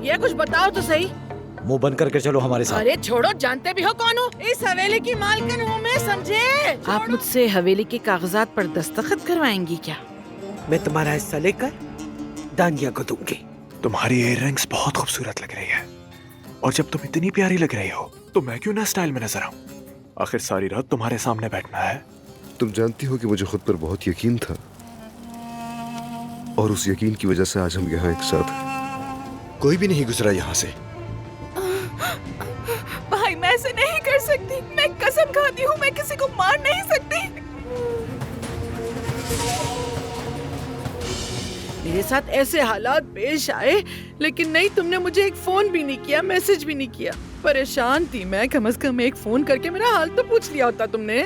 गया? कुछ बताओ तो सही। मुंह बंद करके चलो हमारे साथ। अरे छोड़ो, जानते भी हो कौन हूँ? इस हवेली की मालकिन हूँ मैं, समझे? आप मुझसे हवेली के कागजात पर दस्तखत करवाएंगी क्या? मैं तुम्हारा हिस्सा लेकर दानिया को दूंगी। तुम्हारी इयररिंग्स बहुत खूबसूरत लग रही है, और जब तुम इतनी प्यारी लग रही हो तो मैं क्यों ना स्टाइल में नजर आऊं? आखिर सारी रात तुम्हारे सामने बैठना है। तुम जानती हो कि मुझे खुद पर बहुत यकीन था, और उस यकीन की वजह से आज हम यहाँ एक साथ हैं। कोई भी नहीं गुजरा यहाँ से। भाई मैं ऐसे नहीं कर सकती, मैं कसम खाती हूँ, मैं किसी को मार नहीं सकती। मेरे साथ ऐसे हालात पेश आए, लेकिन नहीं, तुमने मुझे एक फोन भी नहीं किया, मैसेज भी नहीं किया। परेशान थी मैं, कम से कम एक फोन करके मेरा हाल तो पूछ लिया होता तुमने।